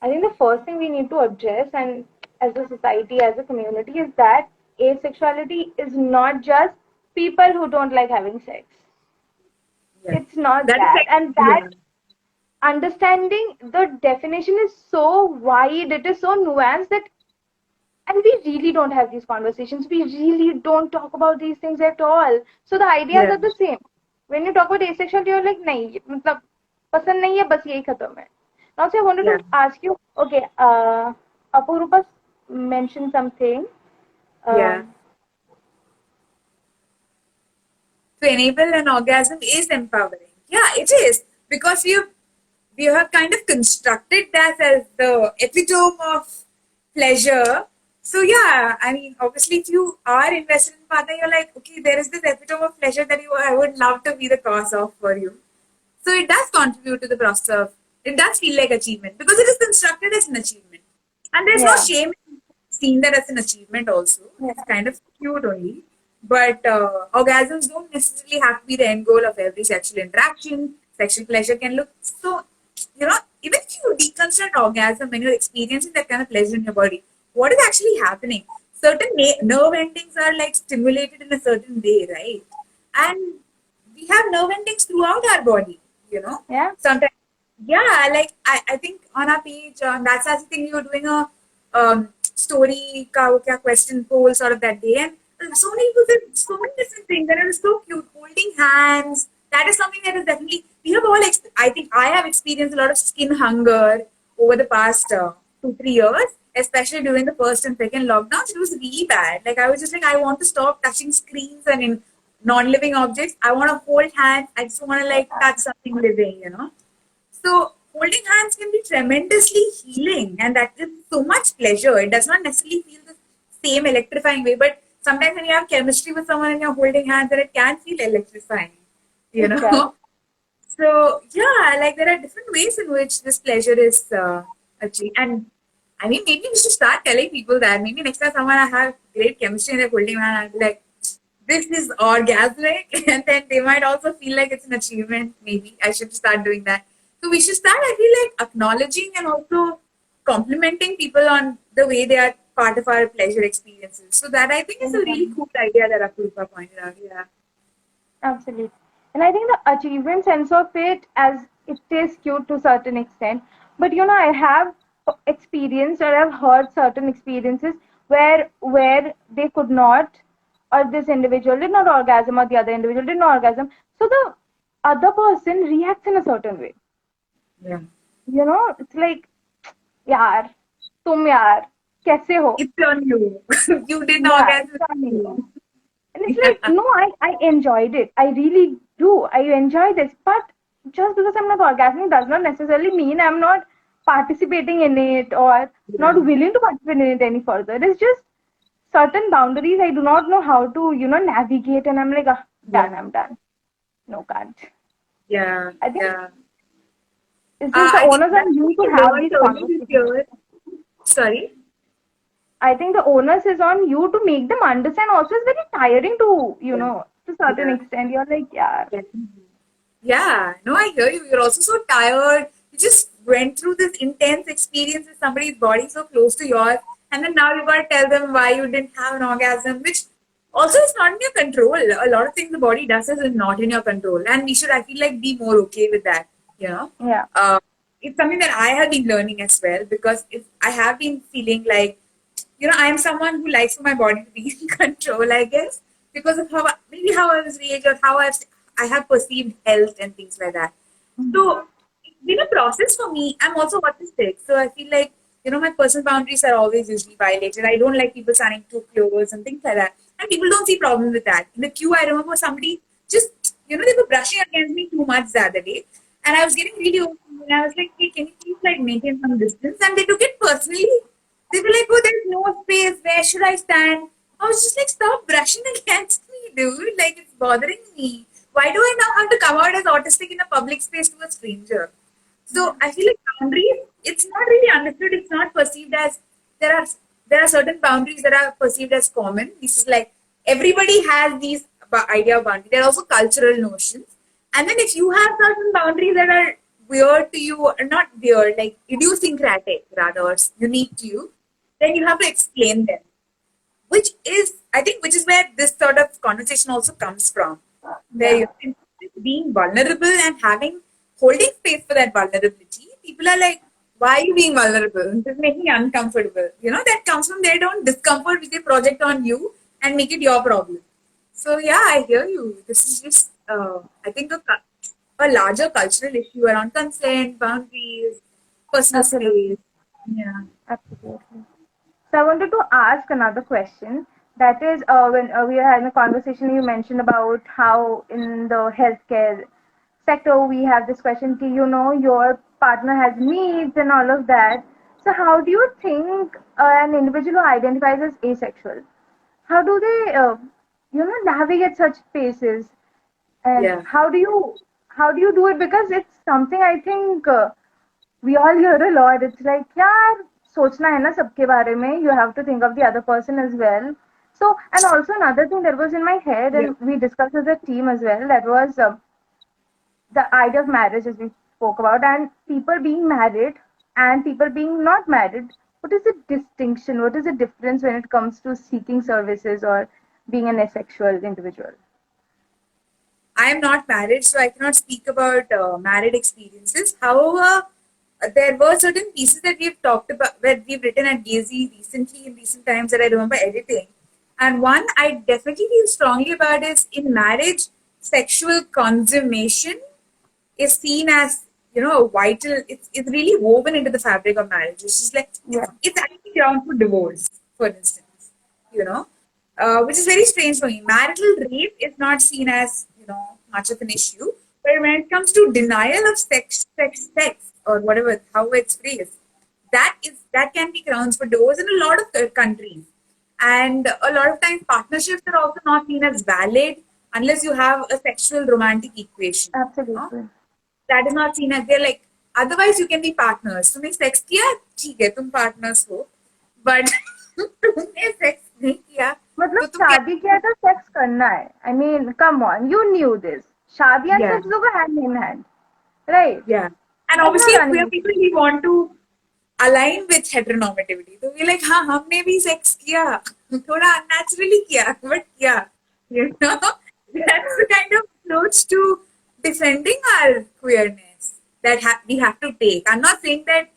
I think the first thing we need to address, and as a society, as a community, is that asexuality is not just people who don't like having sex. Yeah. It's not That is that. like, And that understanding the definition is so wide, it is so nuanced that, and we really don't have these conversations. We really don't talk about these things at all. So the ideas yeah, are the same. When you talk about asexuality, you're like, nahi, matlab, pasand nahi hai, bas yahi khatam hai. Now, so I wanted yeah, to ask you, okay, Apurupa mentioned something. yeah. Um, To enable an orgasm is empowering. Yeah, it is because we have kind of constructed that as the epitome of pleasure. So yeah, I mean, obviously, if you are invested in partner, you're like, okay, there is this epitome of pleasure that I would love to be the cause of for you. So it does contribute to the process of, it does feel like achievement because it is constructed as an achievement. And there's no yeah, shame in seeing that as an achievement also. It's yeah, kind of cute only. But orgasms don't necessarily have to be the end goal of every sexual interaction. Sexual pleasure can look so, even if you deconstruct orgasm when you're experiencing that kind of pleasure in your body, what is actually happening? Certain nerve endings are like stimulated in a certain way, right? And we have nerve endings throughout our body, yeah. sometimes. Yeah, like I think on our page, that's the thing, you were doing a story ka wo kya question poll sort of that day, and so many people did so many different things, and it was so cute. Holding hands, that is something that is definitely, we have all I think I have experienced a lot of skin hunger over the past 2-3 years, especially during the first and second lockdowns. It was really bad. Like I was just like, I want to stop touching screens and in non-living objects. I want to hold hands. I just want to like touch something living. So holding hands can be tremendously healing, and that gives so much pleasure. It does not necessarily feel the same electrifying way, but sometimes when you have chemistry with someone and you're holding hands, then it can feel electrifying. You It does. know. So yeah, like there are different ways in which this pleasure is achieved, and I mean maybe we should start telling people that. Maybe next time someone I have great chemistry and they're holding hand, I'll be like, this is orgasmic, and then they might also feel like it's an achievement. Maybe I should start doing that. So we should start, I feel like, acknowledging and also complimenting people on the way they are part of our pleasure experiences. So that I think is a really Mhm. cool idea that Apurupa pointed out. Yeah. Absolutely. And I think the achievement sense of it, as it is cute to certain extent, but I have experienced or I've heard certain experiences where they could not, or this individual did not orgasm, or the other individual did not orgasm. So the other person reacts in a certain way. Yeah. It's like, यार, तुम यार, कैसे हो? It's on you. You didn't Yeah, orgasm. it's on you. And it's like, Yeah. no, I enjoyed it. I really do. I enjoy this. But just because I'm not orgasmic does not necessarily mean I'm not participating in it or not Yeah. willing to participate in it any further. It's just certain boundaries I do not know how to, navigate. And I'm like, ah, done, Yeah. I'm done. No, can't. Yeah. I think Yeah. it's just the I think onus that on you to we have learned these early this conversations. year. Sorry. I think the onus is on you to make them understand. Also, it's very tiring to, Yeah. to certain Yeah. extent. You're like, yeah, Definitely. Yeah, no, I hear you. You're also so tired. You just went through this intense experience with somebody's body so close to yours, and then now you gotta tell them why you didn't have an orgasm, which also is not in your control. A lot of things the body does is not in your control, and we should, I feel like, be more okay with that. You know, yeah. uh, it's something that I have been learning as well because if I have been feeling like, I am someone who likes for my body to be in control, I guess, because of maybe how I was raised or how I have perceived health and things like that. Mhm. So it's been a process for me. I'm also autistic, so I feel like my personal boundaries are always usually violated. I don't like people standing too close and things like that, and people don't see problem with that. In the queue, I remember somebody just they were brushing against me too much the other day, And I was getting really open, and I was like, hey, can you please like maintain some distance? And they took it personally. They were like, oh, there's no space. Where should I stand? I was just like, stop brushing against me, dude. Like, it's bothering me. Why do I now have to come out as autistic in a public space to a stranger? So I feel like boundaries, it's not really understood. It's not perceived as there are there are certain boundaries that are perceived as common. This is like everybody has these idea of boundary. There are also cultural notions. And then if you have certain boundaries that are weird to you, or not weird, like idiosyncratic rather, or unique to you, then you have to explain them. Which is, I think, which is where this sort of conversation also comes from. Where you're being vulnerable and holding space for that vulnerability. People are like, why are you being vulnerable? This is making me uncomfortable. That comes from their own discomfort which they project on you and make it your problem. So yeah, I hear you. This is just, I think, a larger cultural issue around consent, boundaries, personal space. Yeah. Absolutely. So I wanted to ask another question. That is, when we are having a conversation, you mentioned about how in the healthcare sector we have this question, your partner has needs and all of that. So how do you think an individual who identifies as asexual, how do they, navigate such spaces, and Yeah. how do you do it? Because it's something I think we all hear a lot. It's like, यार सोचना है ना सबके बारे में. You have to think of the other person as well. So, and also another thing that was in my head, Yeah. and we discussed as a team as well, that was the idea of marriage, as we spoke about, and people being married and people being not married. What is the distinction? What is the difference when it comes to seeking services or being an asexual individual? I am not married, so I cannot speak about married experiences. However, there were certain pieces that we've talked about, where we've written at Gazy recently in recent times that I remember editing. And one I definitely feel strongly about is in marriage, sexual consummation is seen as a vital. It's really woven into the fabric of marriage. It's just like Yeah. it's actually ground for divorce, for instance. Which is very strange for me. Marital rape is not seen as much of an issue, but when it comes to denial of sex, or whatever how it's phrased, that can be grounds for divorce in a lot of countries. And a lot of times, partnerships are also not seen as valid unless you have a sexual romantic equation. Absolutely. That is not seen as, they're like, otherwise you can be partners. तुमने sex किया, ठीक है, तुम partners हो. But तुमने sex नहीं किया, मतलब तो तुम शादी किया तो सेक्स करना है. I mean, come on, you knew this. शादी and Yeah. sex go hand in hand, right? Yeah. And There's obviously, no queer running. people, we want to align with heteronormativity. So we're like, हाँ, हमने भी sex किया, थोड़ा unnaturally किया, but किया. That's the kind of approach to defending our queerness that we have to take. I'm not saying that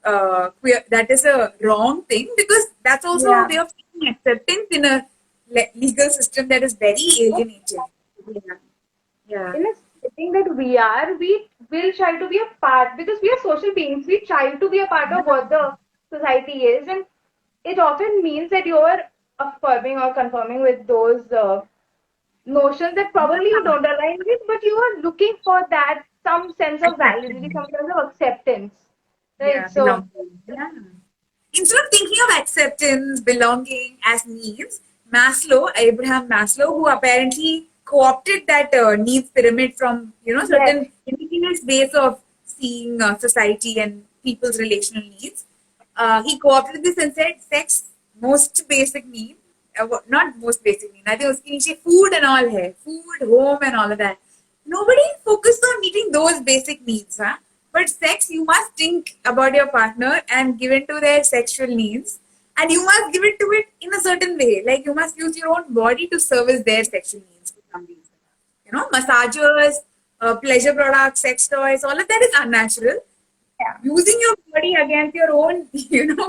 that is a wrong thing, because that's also a Yeah. way of seeking acceptance in a legal system that is very alienating. Yeah. Yeah. In a setting that we will try to be a part, because we are social beings. We try to be a part of what the society is, and it often means that you're affirming or confirming with those notions that probably you don't align with, but you are looking for that some sense of validity, some sense of acceptance, right? Yeah, So belonging. Yeah. Instead of thinking of acceptance, belonging as needs, Abraham Maslow, who apparently co-opted that needs pyramid from yes, certain indigenous ways of seeing society and people's relational needs, he co-opted this and said sex most basic need, not most basic need. I think उसके नीचे food and all है, food, home and all of that. Nobody focused on meeting those basic needs, huh? But sex, you must think about your partner and give in to their sexual needs. And you must give it to it in a certain way. Like you must use your own body to service their sexual needs for some reason. Massagers, pleasure products, sex toys, all of that is unnatural. yeah, Using your body against your own,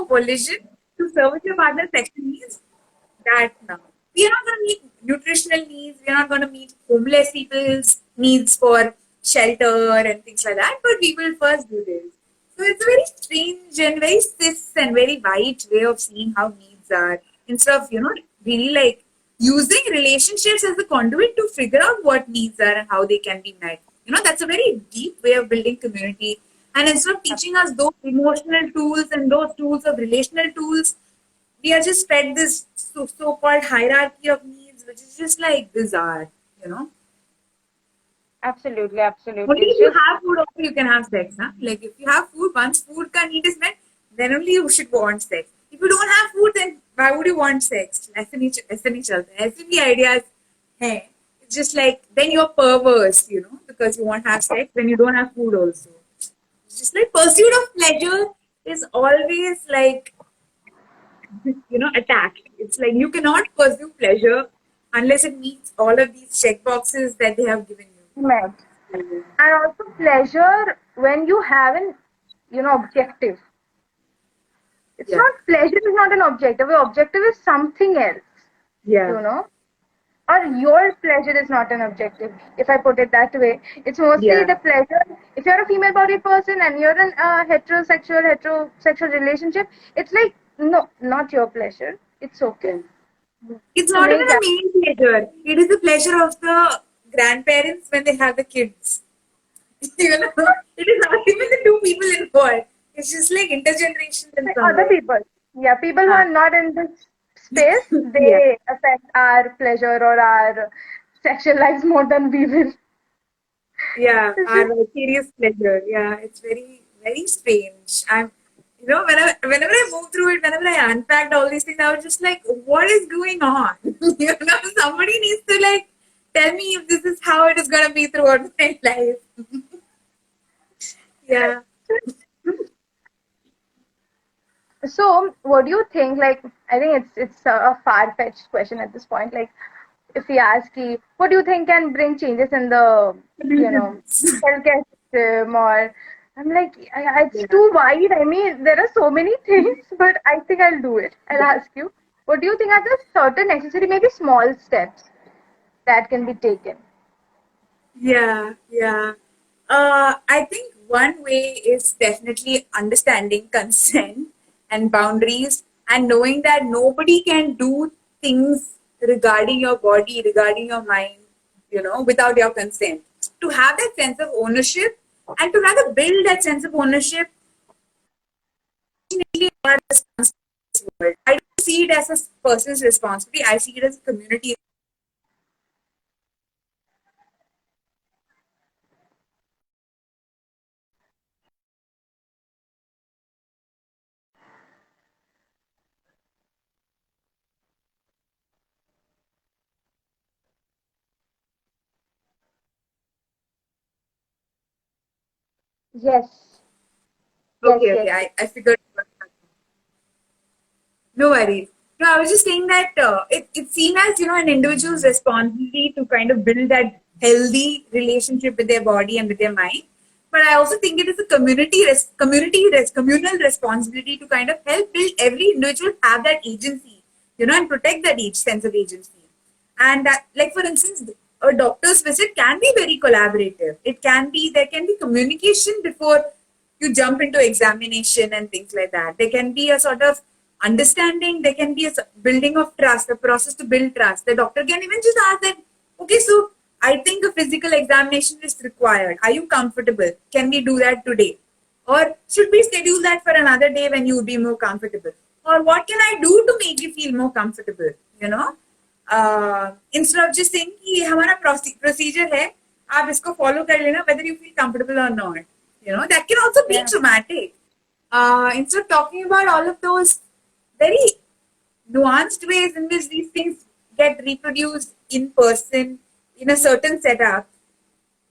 volition to service your partner's sexual needs, that now. We are not going to meet nutritional needs. We are not going to meet homeless people's needs for shelter and things like that. But we will first do this. So it's a very strange and very cis and very white way of seeing how needs are. Instead of, really like using relationships as a conduit to figure out what needs are and how they can be met. That's a very deep way of building community. And instead of teaching us those emotional tools and those tools of relational tools, we are just fed this so-called hierarchy of needs, which is just like bizarre. Absolutely, absolutely. Only It's if you just have food, also you can have sex. Huh? Like if you have food, once food ka need is met, then only you should want sex. If you don't have food, then why would you want sex? ऐसे नहीं चलता है. ऐसे भी ideas हैं. It's just like then you're perverse, because you want to have sex when you don't have food also. It's just like pursuit of pleasure is always like attacked. It's like you cannot pursue pleasure unless it meets all of these check boxes that they have given met. you. And also pleasure when you have an, objective. It's Yeah. not pleasure is not an objective. Your objective is something else, Yeah. or your pleasure is not an objective. If I put it that way, it's mostly Yeah. the pleasure. If you're a female-bodied person and you're in a heterosexual relationship, it's like no, not your pleasure. It's okay. It's To not even make a that. main pleasure. It is the pleasure of the grandparents when they have the kids. It is not even the two people involved. It's just like intergenerational in some Other way. people. Yeah, people who are not in this space, Yeah. they affect our pleasure or our sexual lives more than we will. Yeah, It's our just, serious pleasure. Yeah, it's very, very strange. Whenever I move through it, whenever I unpacked all these things, I was just like, what is going on? Somebody needs to like tell me if this is how it is going to be throughout my life. Yeah. so, what do you think? Like, I think it's a far-fetched question at this point. Like, if we ask you, what do you think can bring changes in the, healthcare system? Or I'm like, it's Yeah. too wide. I mean, there are so many things, but I think I'll do it. I'll ask you, what do you think are the certain necessary, maybe small steps that can be taken? Yeah, yeah. I think one way is definitely understanding consent and boundaries and knowing that nobody can do things regarding your body, regarding your mind, without your consent. To have that sense of ownership and to rather build that sense of ownership, really are responsible in this world. I don't see it as a person's responsibility, I see it as a community. Yes, yes, Okay, yes. I figured. No worries. No, I was just saying that it's seen as an individual's responsibility to kind of build that healthy relationship with their body and with their mind. But I also think it is a communal responsibility to kind of help build every individual have that agency, and protect that each sense of agency. And that, like for instance, a doctor's visit can be very collaborative. There can be communication before you jump into examination and things like that. There can be a sort of understanding. There can be a building of trust, a process to build trust. The doctor can even just ask that, okay, so I think a physical examination is required. Are you comfortable? Can we do that today? Or should we schedule that for another day when you would be more comfortable? Or what can I do to make you feel more comfortable? Instead of just saying कि ये हमारा procedure है, आप इसको follow कर लेना whether you feel comfortable or not. That can also be Yeah. traumatic. Instead of talking about all of those very nuanced ways in which these things get reproduced in person in a certain setup,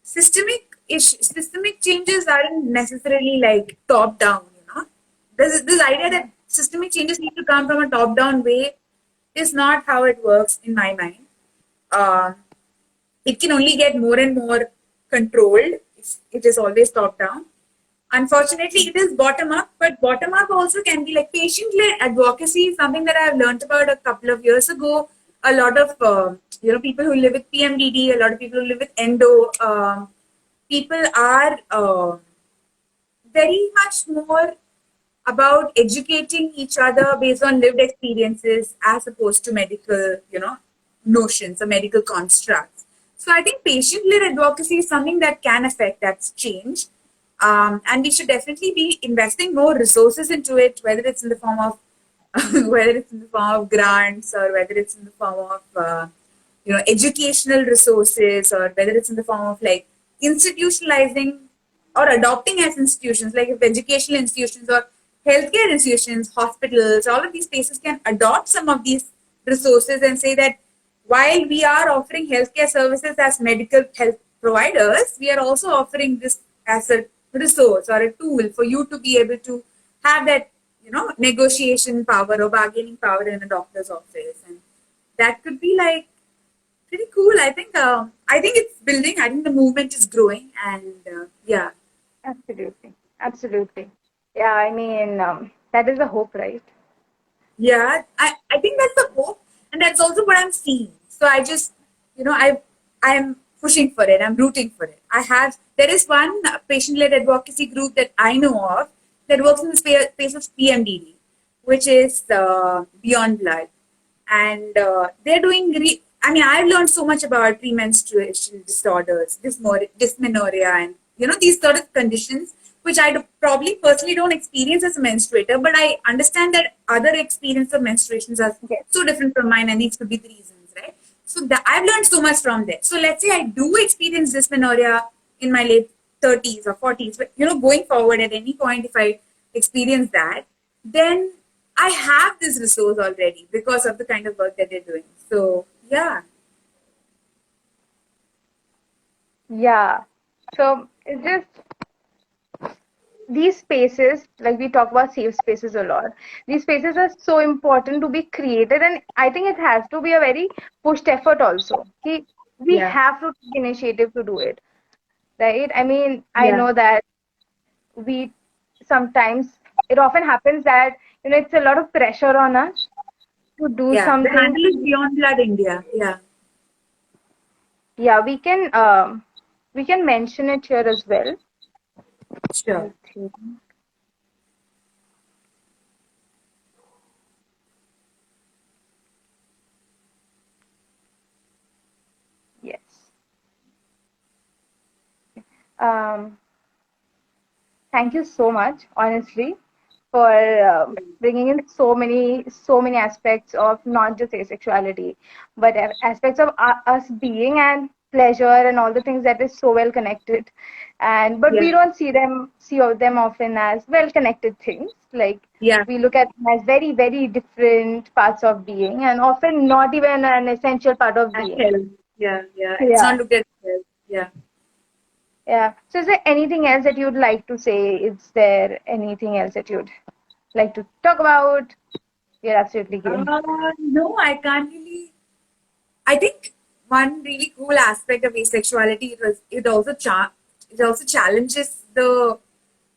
systemic changes aren't necessarily like top down. This idea that systemic changes need to come from a top down way is not how it works in my mind. Uh, it can only get more and more controlled if it is always top down. Unfortunately, it is bottom up, but bottom up also can be like patient led advocacy, something that I've learned about a couple of years ago. A lot of people who live with PMDD, a lot of people who live with endo, people are very much more about educating each other based on lived experiences as opposed to medical, notions or medical constructs. So I think patient-led advocacy is something that can affect that change. And we should definitely be investing more resources into it, whether it's in the form of whether it's in the form of grants or whether it's in the form of educational resources, or whether it's in the form of like institutionalizing or adopting as institutions, like if educational institutions or healthcare institutions, hospitals, all of these places can adopt some of these resources and say that while we are offering healthcare services as medical health providers, we are also offering this as a resource or a tool for you to be able to have that, negotiation power or bargaining power in a doctor's office. And that could be like pretty cool. I think it's building. I think the movement is growing, and yeah. Absolutely. Absolutely. Yeah, I mean, that is the hope, right? Yeah, I think that's the hope, and that's also what I'm seeing. So I just, I'm pushing for it. I'm rooting for it. There is one patient-led advocacy group that I know of that works in the space of PMDD, which is Beyond Blood, and they're doing. I've learned so much about premenstruation disorders, dysmenorrhea, and these sort of conditions, which probably personally don't experience as a menstruator, but I understand that other experience of menstruations are so different from mine, and these could be the reasons, right? So I've learned so much from there. So let's say I do experience dysmenorrhea in my late 30s or 40s, but going forward at any point, if I experience that, then I have this resource already because of the kind of work that they're doing. So yeah. Yeah. So it's just these spaces, like we talk about safe spaces a lot. These spaces are so important to be created, and I think it has to be a very pushed effort also. We Yeah. have to take initiative to do it, right? I mean, I Yeah. know that we sometimes it often happens that it's a lot of pressure on us to do Yeah. The something. handle is Beyond Blood India. Yeah. Yeah, we can mention it here as well. I Sure. think. Yes. Um, Thank you so much, honestly, for bringing in so many aspects of not just asexuality, but aspects of us being and pleasure and all the things that is so well connected. And but we Yeah. don't see them often as well connected things. Like Yeah. we look at them as very different parts of being, and often not even an essential part of As being. health. Yeah. Yeah. It's Yeah. not looked at as health. Yeah. Yeah. So is there anything else that you'd like to say? Is there anything else that you'd like to talk about? You're absolutely game. No, I can't really. I think one really cool aspect of asexuality it also challenges the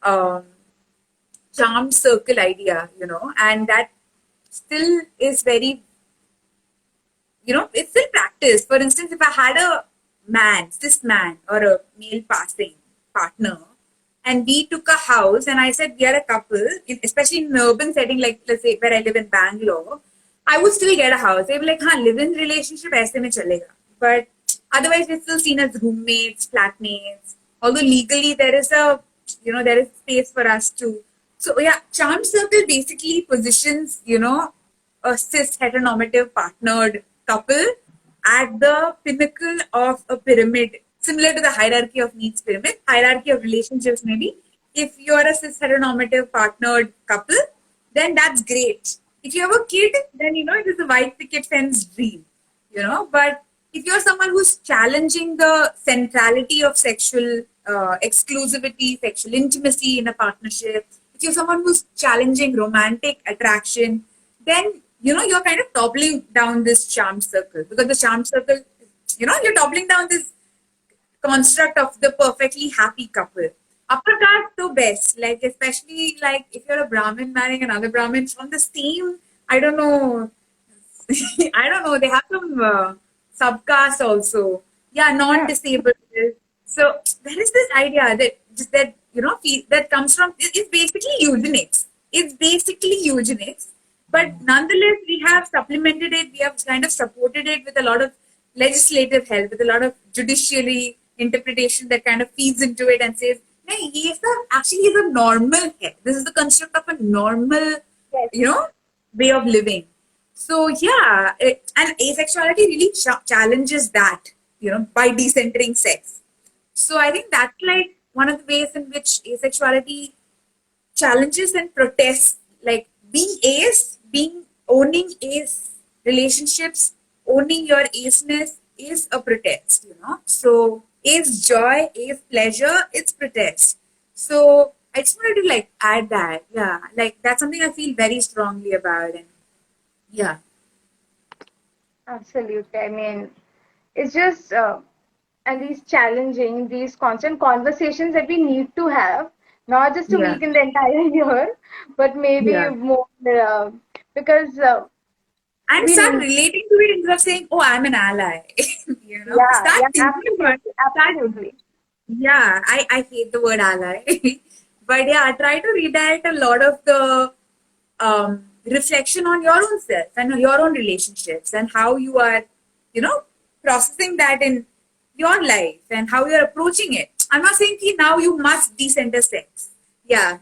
um, charmed circle idea, and that still is very, it's still practiced. For instance, if I had a cis man or a male passing partner, and we took a house and I said we are a couple, especially in an urban setting, like let's say where I live in Bangalore, I would still get a house. They'd be like, live-in relationship aise mein chalega. But otherwise, we're still seen as roommates, flatmates. Although legally there is space for us to. So yeah, charm circle basically positions, a cis heteronormative partnered couple at the pinnacle of a pyramid, similar to the hierarchy of needs pyramid, hierarchy of relationships maybe. If you're a cis heteronormative partnered couple, then that's great. If you have a kid, then it is a white picket fence dream, But if you're someone who's challenging the centrality of sexual exclusivity, sexual intimacy in a partnership, if you're someone who's challenging romantic attraction, then you're kind of toppling down this charm circle, because the charm circle, you're toppling down this construct of the perfectly happy couple. Upper caste to best, like especially like if you're a Brahmin marrying another Brahmin from the same, I don't know, I don't know. They have some subcaste also. Yeah, Yeah. non-disabled. So there is this idea that just that that comes from. It's basically eugenics. It's basically eugenics, but nonetheless we have supplemented it. We have kind of supported it with a lot of legislative help, with a lot of judiciary interpretation that kind of feeds into it and says, "Hey, actually he's a normal head. This is the construct of a normal, Yes. way of living." So yeah, and asexuality really challenges that, by decentering sex. So I think that's like one of the ways in which asexuality challenges and protests, like being ace, owning ace relationships, owning your aceness is a protest. So ace joy, ace pleasure, it's protest. So I just wanted to like add that. Yeah. Like that's something I feel very strongly about. And yeah. Absolutely. I mean, it's just and these challenging, these constant conversations that we need to have, not just a Yeah. week in the entire year, but maybe Yeah. more because And we start need. relating to it instead of saying, "Oh, I'm an ally." Yeah, Start yeah, thinking about absolutely, it. Start absolutely. Yeah, I hate the word ally. But yeah, try to redirect a lot of the reflection on your own self and your own relationships and how you are, you know, processing that in your life and how you're approaching it. I'm not saying ki now you must decenter sex. Yeah.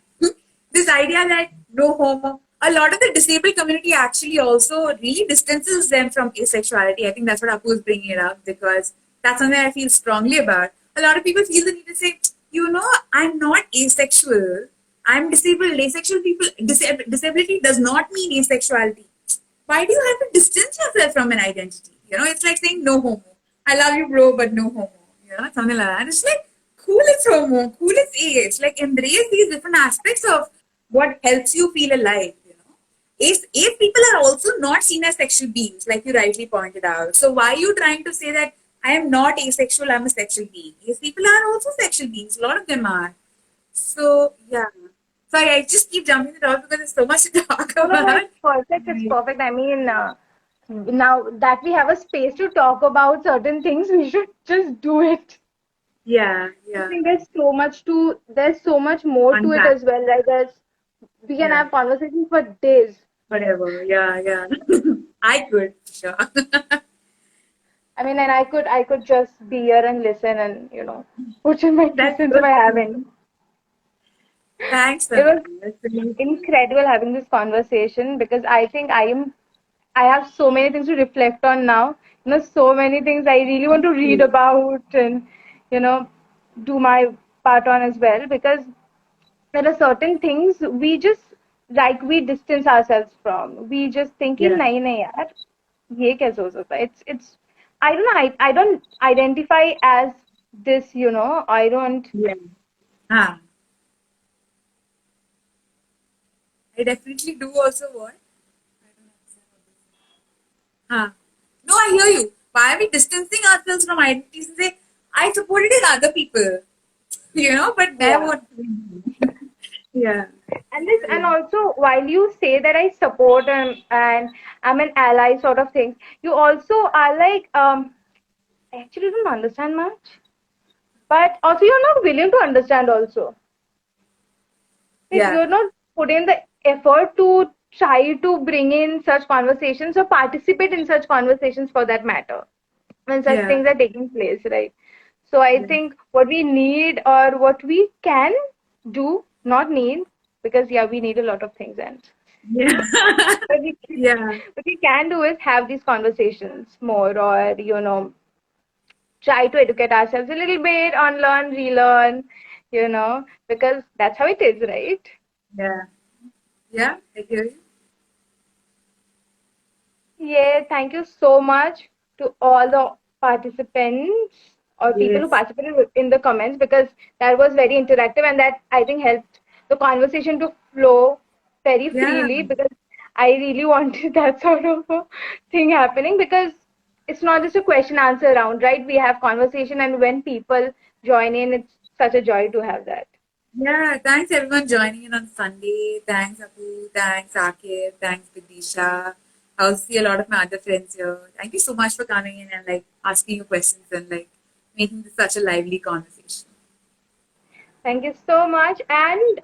This idea that no homo, a lot of the disabled community actually also really distances them from asexuality. I think that's what Apu is bringing it up because that's something I feel strongly about. A lot of people feel the need to say, I'm not asexual. I'm disabled. Asexual people, disability does not mean asexuality. Why do you have to distance yourself from an identity? It's like saying no homo. I love you, bro, but no homo. Something like that. And it's like, cool is homo, cool is ace. Like, embrace these different aspects of what helps you feel alive. Ace people are also not seen as sexual beings, like you rightly pointed out. So why are you trying to say that I am not asexual, I'm a sexual being? Ace people are also sexual beings. A lot of them are. So yeah. Sorry, I just keep jumping the top because there's so much to talk No, no, no, about. it's perfect. It's perfect. I mean, now that we have a space to talk about certain things, we should just do it. Yeah, I yeah. think there's so much more to it Unpack. as well. Like we can Yeah. have conversations for days. Whatever. Yeah, yeah. I could, sure. I mean, and I could just be here and listen and, put in my two That's cents if good. I haven't. Thanks, It Tanvi. was That's really cool. incredible having this conversation because I think I have so many things to reflect on now. So many things I really want to read about and, you know, do my part on as well because there are certain things we just like we distance ourselves from. We just think कि Yeah. नहीं नहीं यार ये कैसे हो सकता है? It's I don't know. I don't identify as this. I don't. Yeah. Ah, I definitely do also what? Huh. No, I hear you. Why are we distancing ourselves from identities and say, I support it in other people? But there Yeah. what? Yeah. And also while you say that I support and I'm an ally sort of thing, you also are like I actually don't understand much, but also you're not willing to understand also. Like Yeah. you're not putting the effort to try to bring in such conversations or participate in such conversations for that matter when such Yeah. things are taking place, right? So I Yeah. think what we need or what we can do, not need, because yeah, we need a lot of things and Yeah. what we, Yeah. what we can do is have these conversations more or try to educate ourselves a little bit, unlearn, relearn, because that's how it is, right? Yeah. Yeah. I hear you. Yeah, thank you so much to all the participants or people who Yes. participated in the comments because that was very interactive and that I think helped the conversation to flow very Yeah. freely because I really wanted that sort of a thing happening because it's not just a question answer round, right? We have conversation and when people join in, it's such a joy to have that. Yeah, thanks everyone joining in on Sunday. Thanks Apu, thanks Akif, thanks Vidisha. I'll see a lot of my other friends here. Thank you so much for coming in and like asking your questions and like making this such a lively conversation. Thank you so much. And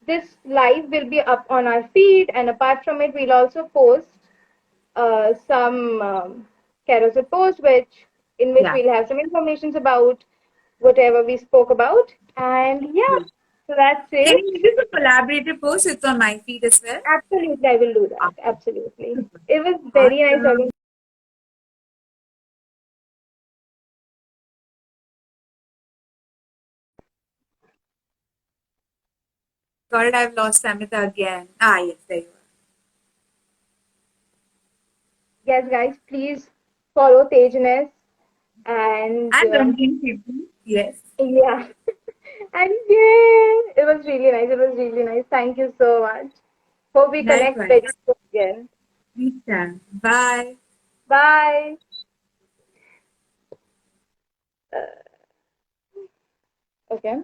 this live will be up on our feed. And apart from it, we'll also post some carousel post, in which Yeah. we'll have some informations about whatever we spoke about. And yeah, so that's Can it. you give us a collaborative post? It's on my feed as well. Absolutely, I will do that. Absolutely. It was very nice Awesome. talking. Got it. I've lost Samrita again. Ah, yes, there you are. Yes, guys, please follow Tejnes and And Rankin people. Yes. yeah. And yeah, it was really nice. It was really nice. Thank you so much. Hope we connect very Likewise. soon again. Meet them. Bye. Bye. Okay.